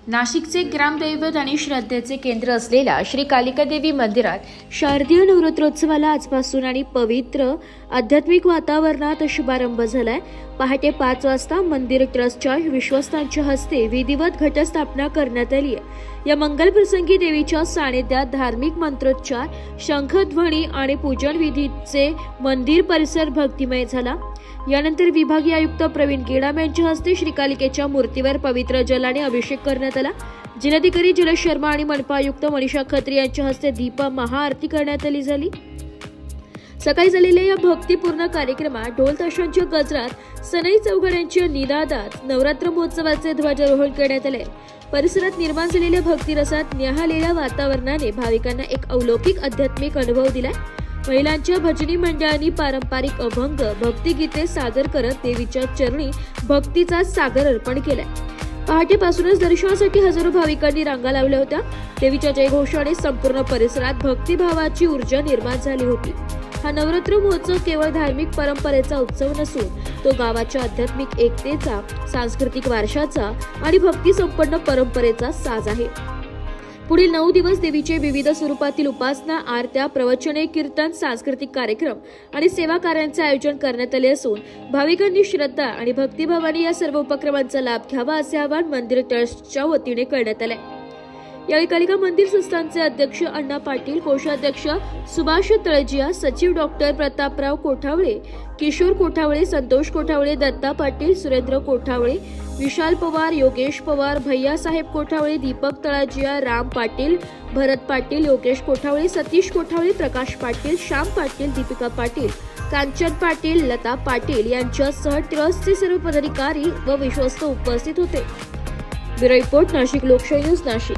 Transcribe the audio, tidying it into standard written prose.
नाशिकचे ग्रामदैवत आणि श्रद्धेचे केंद्र असलेल्या श्री कालिका देवी मंदिरात शारदीय नवरात्रोत्सवाला आजपासून आणि पवित्र आध्यात्मिक वातावरणात शुभारंभ झालाय। पहाटे 5 वाजता मंदिर ट्रस्टच्या विश्वस्तांच्या हस्ते विधिवत घटस्थापना करण्यात आली आहे। या मंगल प्रसंगी देवीच्या सानिध्यात धार्मिक मंत्रोच्चार, शंखध्वनी आणि पूजन विधीचे मंदिर परिसर भक्तिमय झाला। यानंतर विभागीय आयुक्त प्रवीण गेडाम यांच्या हस्ते श्रीकालिकेच्या मूर्तीवर पवित्र जलाने अभिषेक करण्यात आला। जिल्हाधिकारी जलज शर्मा आणि मनपा आयुक्त मनीषा खत्री यांच्या हस्ते दीप महाआरती करण्यात आली। सकाळी झालेल्या या भक्तिपूर्ण कार्यक्रमात ढोल ताशांच्या गजरात, सनई चौघड्यांच्या निनादात नवरात्र महोत्सवाचे ध्वजारोहण करण्यात आले। परिसरात निर्माण झालेल्या भक्तिरसात न्याहाळलेल्या वातावरणाने भाविकांना एक अलौकिक आध्यात्मिक अनुभव दिलाय। महिलांच्या भजनी मंडळांनी पारंपरिक अभंग, भक्तिगीते सादर करत देवीच्या चरणी भक्तीचा सागर अर्पण केलाय। पहाटेपासूनच दर्शनासाठी हजारो भाविकांनी रांगा लावल्या होत्या। देवीच्या जयघोषाने संपूर्ण परिसरात भक्तिभावाची ऊर्जा निर्माण झाली होती। हा नवरात्र महोत्सव केवळ धार्मिक परंपरेचा उत्सव नसून तो गावाच्या आध्यात्मिक एकतेचा, सांस्कृतिक वारशाचा आणि भक्ती संपन्न परंपरेचा साज आहे। पुढील 9 दिवस देवीचे विविध स्वरूपातील उपासना, आरत्या, प्रवचने, कीर्तन, सांस्कृतिक कार्यक्रम आणि सेवा कार्यांचे आयोजन करण्यात आले असून भाविकांनी श्रद्धा आणि भक्तिभावाने या सर्व उपक्रमांचा लाभ घ्यावा असे आवाहन मंदिर ट्रस्टच्या वतीने करण्यात आले। यावेळी कालिका मंदिर संस्थानचे अध्यक्ष अण्णा पाटील, कोषाध्यक्ष सुभाष तळजिया, सचिव डॉक्टर प्रतापराव कोठावळे, किशोर कोठावळे, संतोष कोठावळे, दत्ता पाटील, सुरेंद्र कोठावळे, विशाल पवार, योगेश पवार, भैयासाहेब कोठावळे, दीपक तळजिया, राम पाटील, भरत पाटील, योगेश कोठावळे, सतीश कोठावळे, प्रकाश पाटील, श्याम पाटील, दीपिका पाटील, कांचन पाटील, लता पाटील यांच्यासह ट्रस्टचे सर्व पदाधिकारी व विश्वस्त उपस्थित होते। ब्युरो रिपोर्ट, नाशिक लोकशाही न्यूज, नाशिक।